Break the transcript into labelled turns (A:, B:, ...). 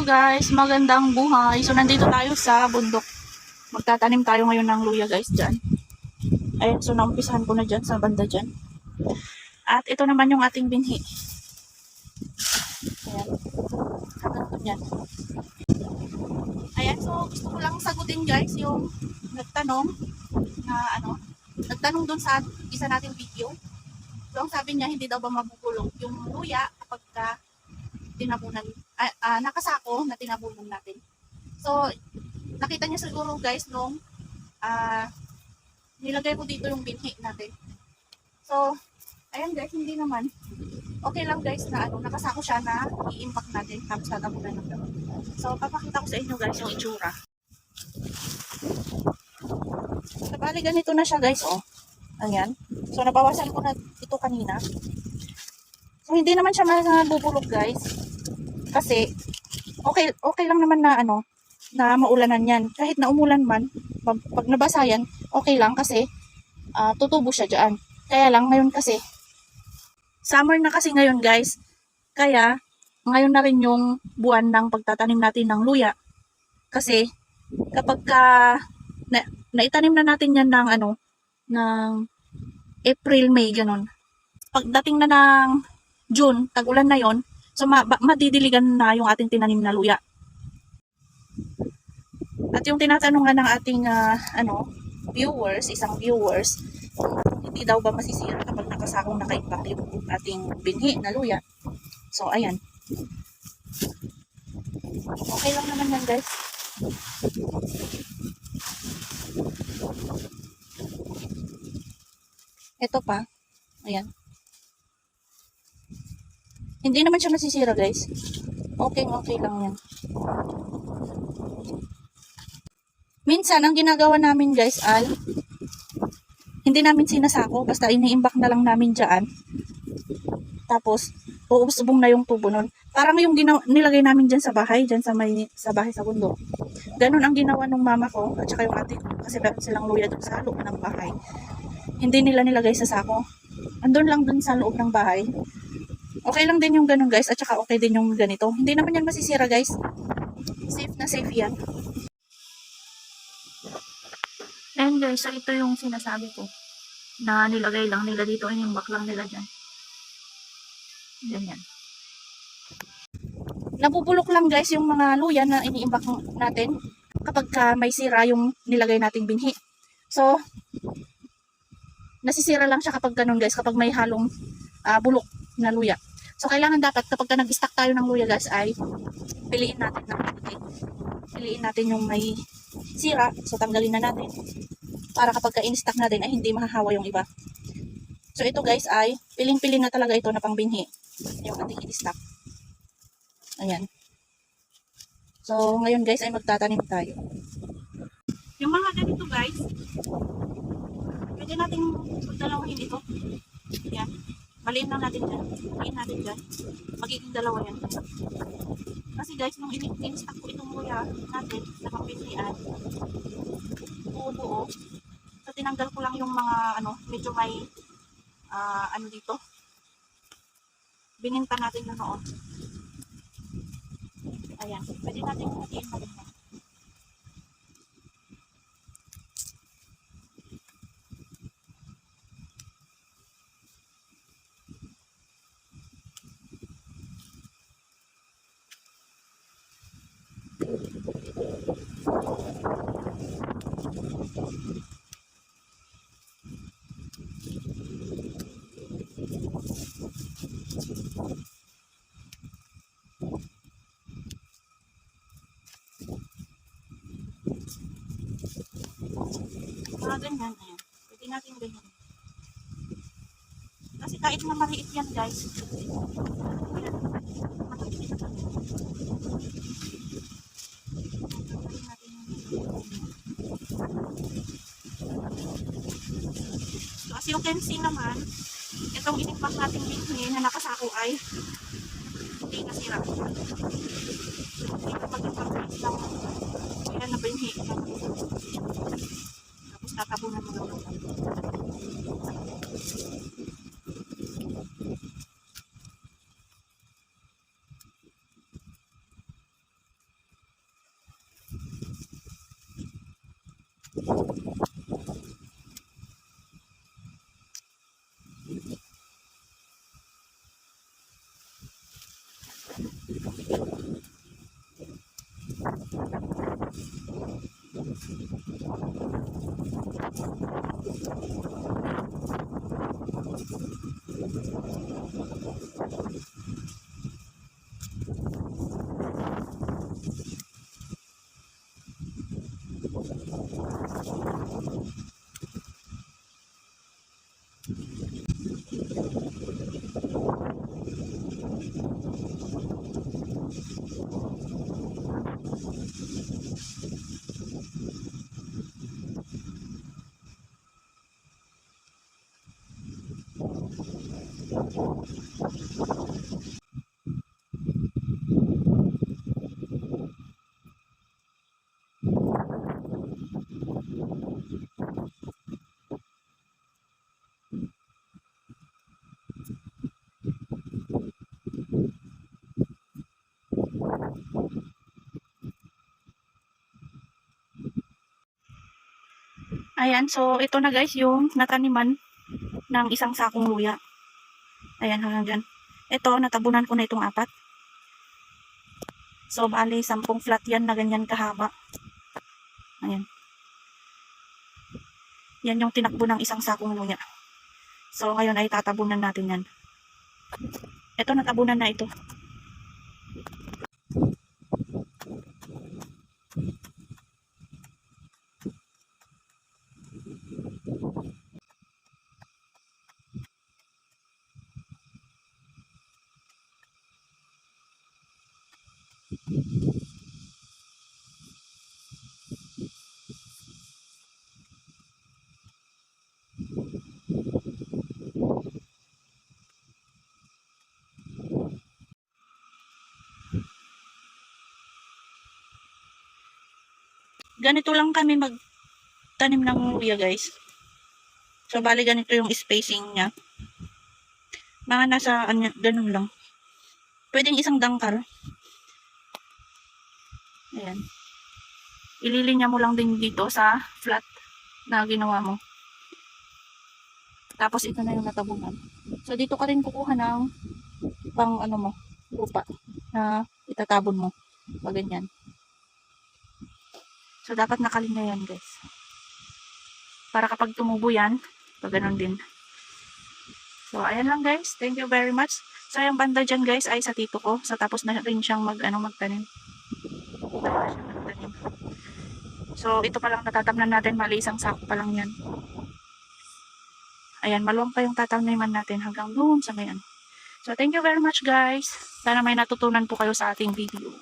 A: Hello guys, magandang buhay. So nandito tayo sa bundok. Magtatanim tayo ngayon ng luya guys dyan. Ayan, so naumpisahan ko na dyan sa banda dyan. At ito naman yung ating binhi. Ayan. Hanggang yan. Ayan, so gusto ko lang sagutin guys yung nagtanong na nagtanong dun sa isa nating video. So ang sabi niya, hindi daw ba mabubulok yung luya kapag tinabunan, nakasako na tinabunan natin. So, nakita niya siguro guys nung nilagay ko dito yung binhi natin. So, ayan guys, hindi naman. Okay lang guys na nakasako siya na i-impact natin tapos tatabunan ng damo. So, papakita ko sa inyo guys yung itsura. So, bali ganito na siya guys, oh. Ayan. So, nabawasan ko na ito kanina. So, hindi naman siya mabubulok guys. Kasi, okay lang naman na na maulanan yan. Kahit na umulan man, pag nabasa yan, okay lang kasi tutubo siya dyan. Kaya lang, ngayon kasi, summer na kasi ngayon guys. Kaya, ngayon na rin yung buwan ng pagtatanim natin ng luya. Kasi, kapag naitanim na natin yan ng ng April, May, ganun. Pagdating na ng June, tag-ulan na yon, so madidiligan na yung ating tinanim na luya. At yung tinatanungan ng ating isang viewers, hindi daw ba masisira kapag nakasakong naka-impact yung ating binhi na luya. So ayan. Okay lang naman yan guys. Ito pa. Ayan. Hindi naman siya masisira guys. Okay lang yan. Minsan, ang ginagawa namin guys ay hindi namin sinasako. Basta iniimbak na lang namin dyan. Tapos, uubsubong na yung tubo nun. Parang yung nilagay namin dyan sa bahay. Dyan sa bahay sa bundok. Ganun ang ginawa ng mama ko. At saka yung ate ko. Kasi meron silang luya dun sa loob ng bahay. Hindi nila nilagay sa sako. Andun lang dun sa loob ng bahay. Okay lang din yung ganun guys, at saka okay din yung ganito. Hindi naman yan masisira guys. Safe na safe yan. And guys, so ito yung sinasabi ko. Na nilagay lang nila dito, inimbak lang nila dyan. Ganyan. Nabubulok lang guys yung mga luya na iniimbak natin kapag may sira yung nilagay nating binhi. So, nasisira lang siya kapag ganun guys, kapag may halong bulok na luya. So, kailangan dapat kapag nag-stack tayo ng luya guys ay piliin natin ng mabuti. Piliin natin yung may sira. So, tanggalin na natin. Para kapag in-stack natin ay hindi mahahawa yung iba. So, ito guys ay piling-piling na talaga ito na pangbinhi. Yung ating in-stack. Ayan. So, ngayon guys ay magtatanim tayo. Yung mga ganito guys, pwede natin pagdalawahin ito. Ayan. Maliin lang natin dyan. Maliin natin dyan. Magiging dalawa yan. Kasi guys, nung in-stack ko itong luya natin sa pangpinhian, buo-buo. So, tinanggal ko lang yung mga, medyo may, dito. Bininta natin na noon. Ayan. Pwede natin hatiin na rin yan. Mga ganyan, ayan. Pwede natin ganyan. Kasi kahit na maliit yan guys, ayan, matapit na natin. So, as you can see naman, itong inimpak natin binhi na nakasako ay hindi nasira. Ito pag-impact lang ayan na binhi. Tapos tatabunan mo lang. Ayan, so ito na guys yung nataniman ng isang sakong luya. Ayan, hanggang dyan. Ito, natabunan ko na itong 4. So, bali, 10 flat yan na ganyan kahaba. Ayan. Yan yung tinakbo ng isang sakong luya. So, ngayon ay tatabunan natin yan. Ito, natabunan na ito. Ganito lang kami magtanim ng luya guys. So, bali ganito yung spacing niya. Mga nasa, ganun lang. Pwedeng isang dangkal. Ayan. Ililinya mo lang din dito sa flat na ginawa mo. Tapos, ito na yung natabunan. So, dito ka rin kukuha ng pang, lupa na itatabon mo. Pag ganyan. So, dapat nakalinya yan, guys. Para kapag tumubo yan, pag ganun din. So, ayan lang, guys. Thank you very much. So, yung banda dyan, guys, ay sa tito ko. So, tapos na rin siyang magtanim. So, ito pa lang natatamnan natin. Mali, isang sako pa lang yan. Ayan, maluwang pa yung tatamniman natin hanggang doon sa ngayon. So, thank you very much, guys. Sana may natutunan po kayo sa ating video.